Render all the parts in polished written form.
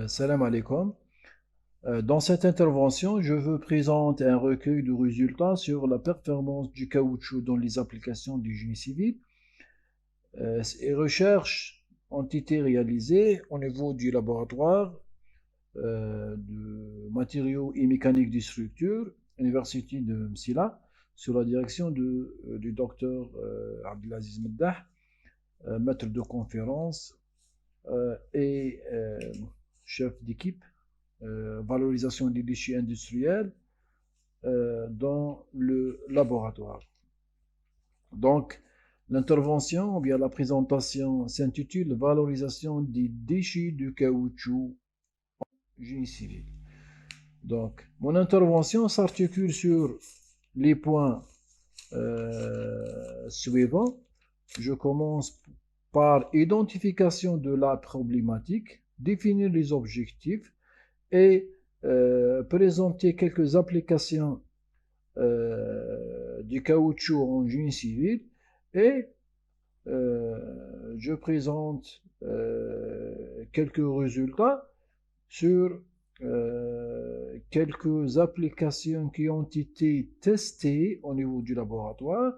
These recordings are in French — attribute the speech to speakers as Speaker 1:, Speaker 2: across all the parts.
Speaker 1: Salam alaikum. Dans cette intervention, je veux présenter un recueil de résultats sur la performance du caoutchouc dans les applications du génie civil. Ces recherches ont été réalisées au niveau du laboratoire de matériaux et mécanique des structures, Université de Msila, sous la direction du docteur Abdelaziz Meddah, maître de conférence et chef d'équipe valorisation des déchets industriels dans le laboratoire. Donc, l'intervention ou bien la présentation s'intitule Valorisation des déchets de caoutchouc génie civil. Donc, mon intervention s'articule sur les points suivants. Je commence par identification de la problématique, définir les objectifs et présenter quelques applications du caoutchouc en génie civil et je présente quelques résultats sur quelques applications qui ont été testées au niveau du laboratoire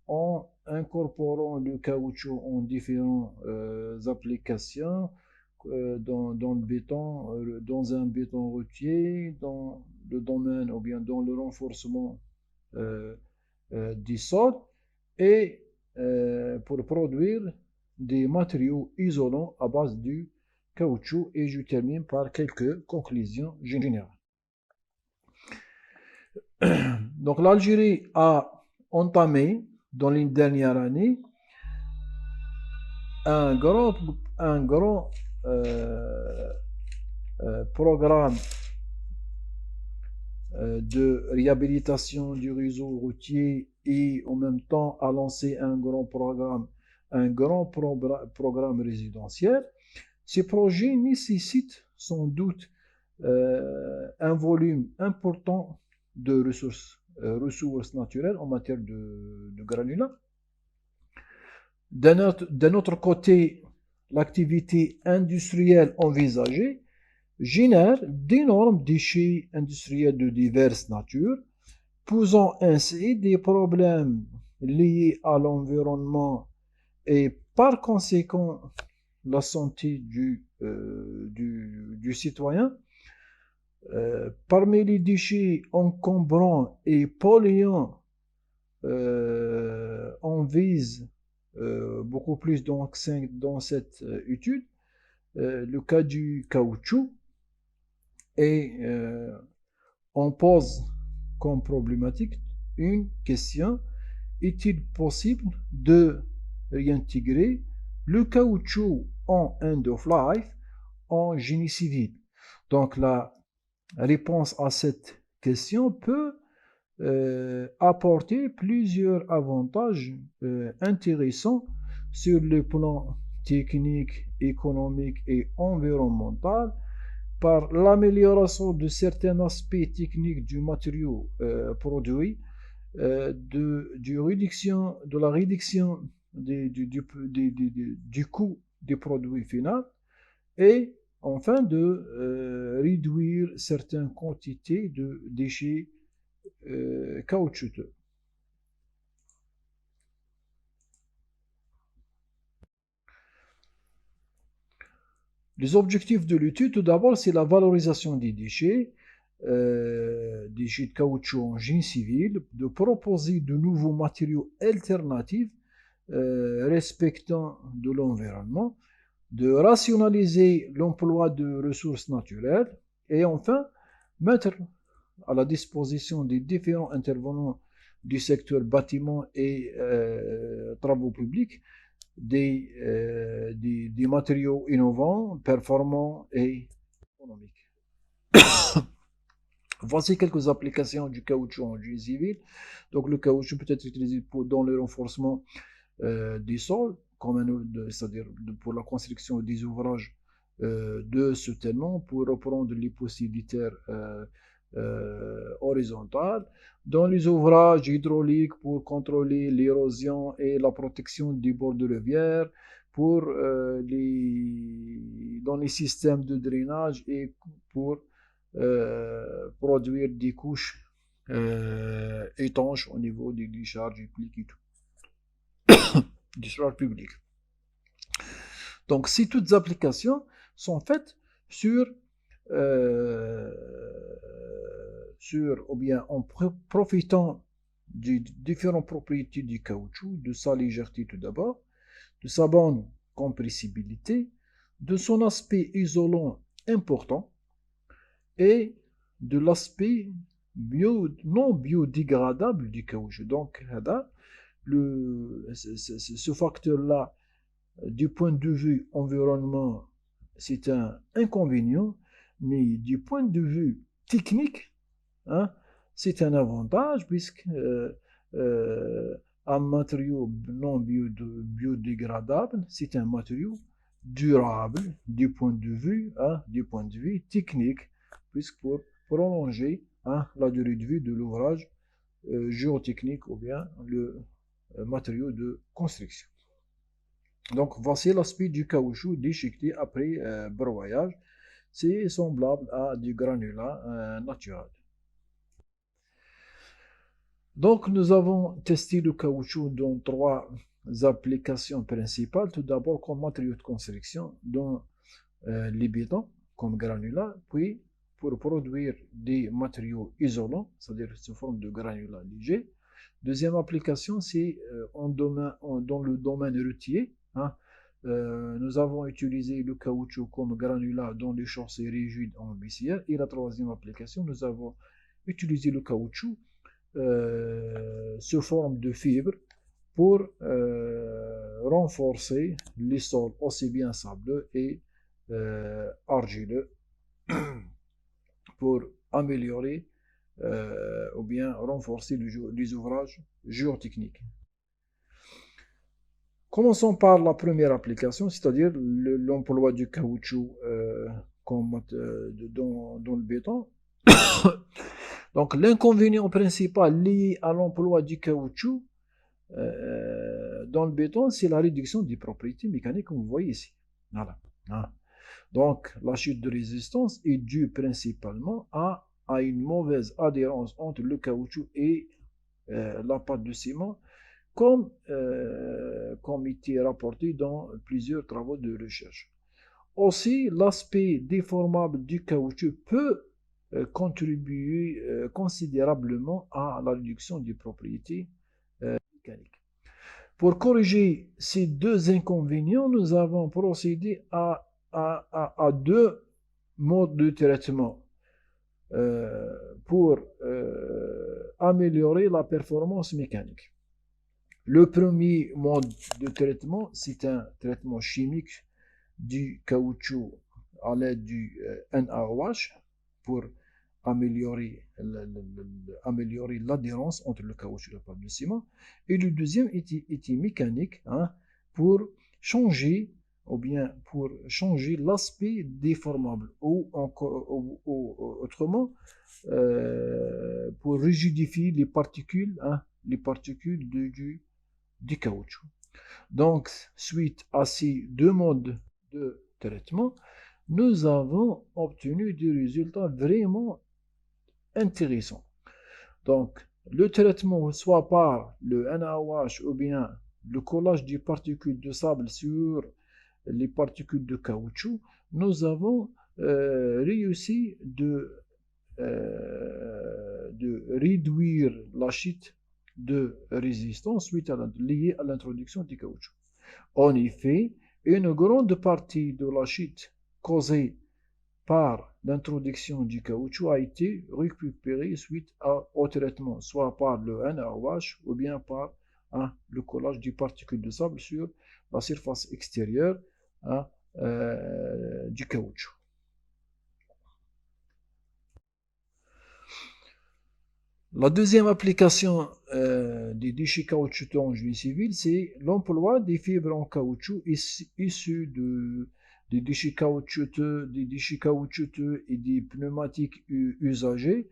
Speaker 1: en incorporant le caoutchouc en différentes applications dans le béton, dans un béton routier, dans le domaine ou bien dans le renforcement des sols et pour produire des matériaux isolants à base du caoutchouc et je termine par quelques conclusions générales. Donc l'Algérie a entamé dans les dernières années un grand programme de réhabilitation du réseau routier et en même temps a lancé un grand programme résidentiel. Ces projets nécessitent sans doute un volume important de ressources naturelles en matière de granulats. D'un autre côté, l'activité industrielle envisagée génère d'énormes déchets industriels de diverses natures, posant ainsi des problèmes liés à l'environnement et par conséquent la santé du citoyen. Parmi les déchets encombrants et polluants, on vise beaucoup plus dans cette étude le cas du caoutchouc et on pose comme problématique une question: est-il possible de réintégrer le caoutchouc en end of life en génie civil? Donc la réponse à cette question peut apporter plusieurs avantages intéressants sur le plan technique, économique et environnemental par l'amélioration de certains aspects techniques du matériau produit, de la réduction du coût des produits finaux et enfin de réduire certaines quantités de déchets caoutchouteux. Les objectifs de l'étude, tout d'abord, c'est la valorisation des déchets de caoutchouc en génie civil, de proposer de nouveaux matériaux alternatifs respectant de l'environnement, de rationaliser l'emploi de ressources naturelles et enfin mettre à la disposition des différents intervenants du secteur bâtiment et travaux publics des matériaux innovants, performants et économiques. Voici quelques applications du caoutchouc en génie civil. Donc le caoutchouc peut être utilisé dans le renforcement des sols, c'est-à-dire pour la construction des ouvrages de soutènement, pour reprendre les possibilités horizontales, dans les ouvrages hydrauliques pour contrôler l'érosion et la protection des bords de rivière, pour dans les systèmes de drainage et pour produire des couches étanches au niveau des décharges publiques et tout. Décharges publiques. Donc, ces toutes applications sont faites sur ou bien en profitant des différentes propriétés du caoutchouc, de sa légèreté tout d'abord, de sa bonne compressibilité, de son aspect isolant important et de l'aspect non biodégradable du caoutchouc. Donc, ce facteur-là, du point de vue environnement, c'est un inconvénient, mais du point de vue technique, hein, c'est un avantage puisque un matériau non biodégradable, c'est un matériau durable du point de vue technique, puisque pour prolonger la durée de vie de l'ouvrage géotechnique ou bien le matériau de construction. Donc voici l'aspect du caoutchouc déchiqueté après broyage. C'est semblable à du granulat naturel. Donc nous avons testé le caoutchouc dans 3 applications principales. Tout d'abord comme matériau de construction dans les bétons comme granulat, puis pour produire des matériaux isolants, c'est-à-dire sous forme de granulat léger. Deuxième application, c'est dans le domaine routier. Nous avons utilisé le caoutchouc comme granulat dans les chaussées rigides en bissière. Et la troisième application, nous avons utilisé le caoutchouc sous forme de fibre pour renforcer les sols aussi bien sableux et argileux pour améliorer ou bien renforcer les ouvrages géotechniques. Commençons par la première application, c'est-à-dire l'emploi du caoutchouc dans le béton. Donc l'inconvénient principal lié à l'emploi du caoutchouc dans le béton, c'est la réduction des propriétés mécaniques, comme vous voyez ici. Voilà. Donc la chute de résistance est due principalement à une mauvaise adhérence entre le caoutchouc et la pâte de ciment, comme été rapporté dans plusieurs travaux de recherche. Aussi, l'aspect déformable du caoutchouc peut contribuer considérablement à la réduction des propriétés mécaniques. Pour corriger ces 2 inconvénients, nous avons procédé à 2 modes de traitement pour améliorer la performance mécanique. Le premier mode de traitement, c'est un traitement chimique du caoutchouc à l'aide du NaOH pour améliorer l'adhérence entre le caoutchouc et la pâte de ciment. Et le deuxième était mécanique pour changer l'aspect déformable ou autrement pour rigidifier les particules du caoutchouc. Donc, suite à ces 2 modes de traitement, nous avons obtenu des résultats vraiment intéressants. Donc, le traitement, soit par le NaOH ou bien le collage des particules de sable sur les particules de caoutchouc, nous avons réussi de réduire la chute de résistance liée à l'introduction du caoutchouc. En effet, une grande partie de la chute causée par l'introduction du caoutchouc a été récupérée suite au traitement, soit par le NaOH ou bien par le collage des particules de sable sur la surface extérieure du caoutchouc. La deuxième application des déchets caoutchouteux en génie civil, c'est l'emploi des fibres en caoutchouc issues des déchets caoutchouteux et des pneumatiques usagés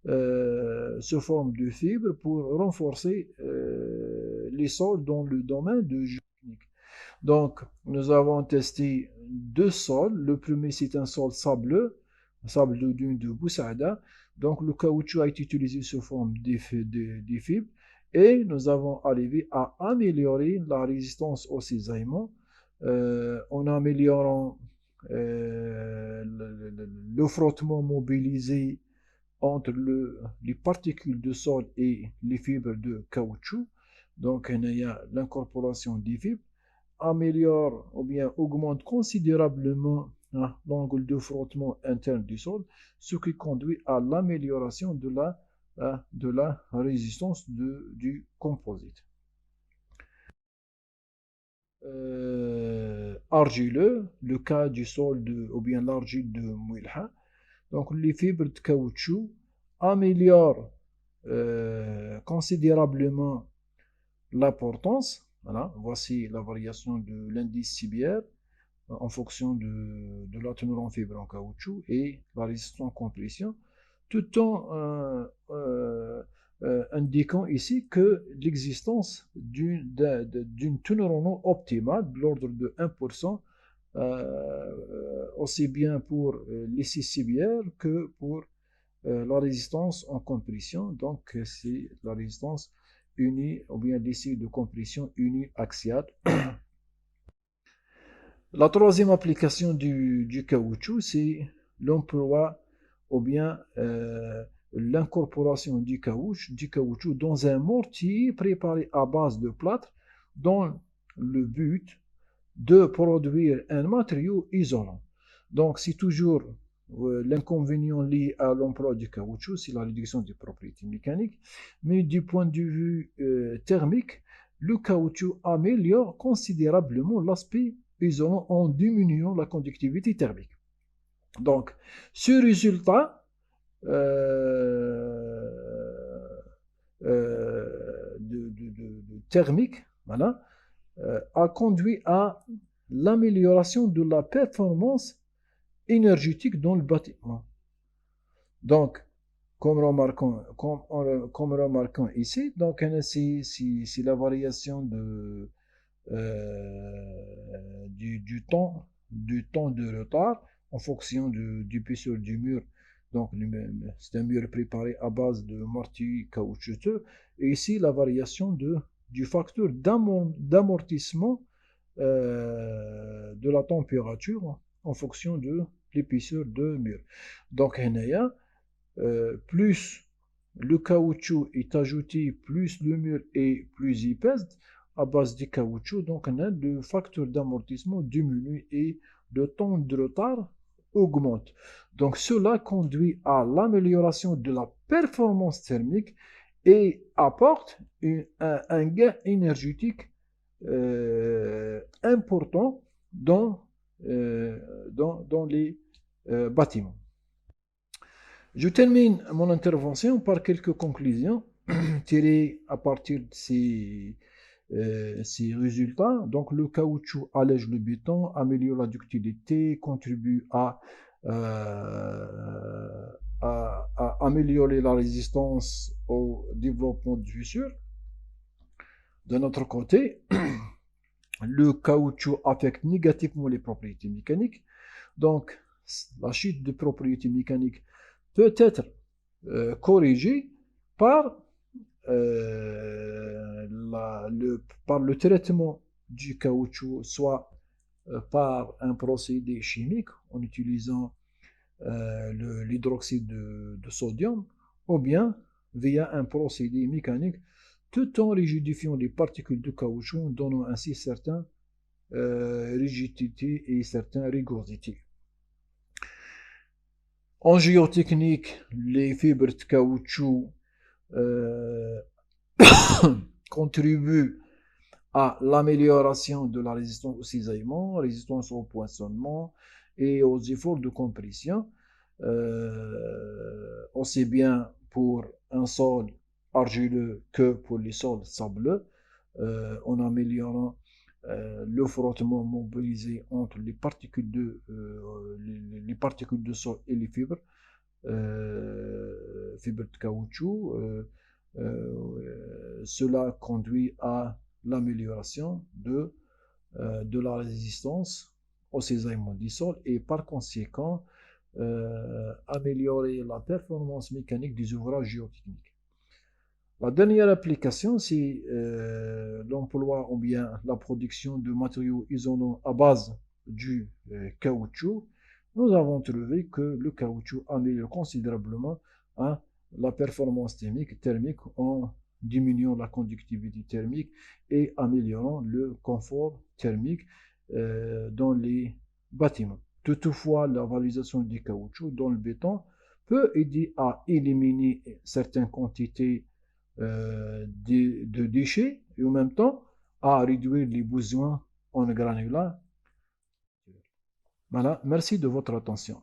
Speaker 1: sous forme de fibres pour renforcer les sols dans le domaine de géotechnique. Donc, nous avons testé deux sols. Le premier, c'est un sol sableux, sable de dune de Boussaïda. Donc, le caoutchouc a été utilisé sous forme des fibres. Et nous avons arrivé à améliorer la résistance au cisaillement en améliorant le frottement mobilisé entre les particules de sol et les fibres de caoutchouc. Donc, il y a l'incorporation des fibres améliore ou bien augmente considérablement l'angle de frottement interne du sol, ce qui conduit à l'amélioration de la résistance du composite. Argileux, le cas du sol ou bien l'argile de Mouilha. Donc les fibres de caoutchouc améliorent considérablement la portance. Voilà, voici la variation de l'indice cibiaire en fonction de la teneur en fibre en caoutchouc et la résistance en compression, tout en indiquant ici que l'existence d'une teneur en eau optimale de l'ordre de 1%, aussi bien pour les scies cibières que pour la résistance en compression. Donc c'est la résistance unie ou bien l'essai de compression uniaxiale. La troisième application du caoutchouc, c'est l'emploi ou bien l'incorporation du caoutchouc dans un mortier préparé à base de plâtre dans le but de produire un matériau isolant. Donc, c'est toujours l'inconvénient lié à l'emploi du caoutchouc, c'est la réduction des propriétés mécaniques, mais du point de vue thermique, le caoutchouc améliore considérablement l'aspect isolant en diminuant la conductivité thermique. Donc, ce résultat thermique, voilà, a conduit à l'amélioration de la performance énergétique dans le bâtiment. Donc, comme remarquons ici, donc c'est la variation du temps de retard en fonction de l'épaisseur du mur. Donc, c'est un mur préparé à base de mortier caoutchouteux. Et ici, la variation du facteur d'amortissement de la température en fonction de l'épaisseur de mur. Donc, plus le caoutchouc est ajouté, plus le mur est plus épaisse à base de caoutchouc. Donc, le facteur d'amortissement diminue et le temps de retard augmente. Donc, cela conduit à l'amélioration de la performance thermique et apporte un gain énergétique important dans les bâtiments. Je termine mon intervention par quelques conclusions tirées à partir de ces résultats. Donc, le caoutchouc allège le béton, améliore la ductilité, contribue à améliorer la résistance au développement de fissures. D'un autre côté, le caoutchouc affecte négativement les propriétés mécaniques. Donc, la chute de propriétés mécaniques peut être corrigée par, par le traitement du caoutchouc, soit par un procédé chimique en utilisant l'hydroxyde de sodium, ou bien via un procédé mécanique, tout en rigidifiant les particules de caoutchouc, donnant ainsi certaines rigidité et certaines rigorosités. En géotechnique, les fibres de caoutchouc contribuent à l'amélioration de la résistance au cisaillement, résistance au poinçonnement et aux efforts de compression, aussi bien pour un sol argileux que pour les sols sableux, en améliorant le frottement mobilisé entre les particules les particules de sol et les fibres de caoutchouc. Cela conduit à l'amélioration de de la résistance au cisaillement du sol et par conséquent améliorer la performance mécanique des ouvrages géotechniques. La dernière application, c'est l'emploi ou bien la production de matériaux isolants à base du caoutchouc. Nous avons trouvé que le caoutchouc améliore considérablement hein, la performance thermique en diminuant la conductivité thermique et améliorant le confort thermique dans les bâtiments. Toutefois, la valorisation du caoutchouc dans le béton peut aider à éliminer certaines quantités de déchets et en même temps à réduire les besoins en granulats. Voilà, merci de votre attention.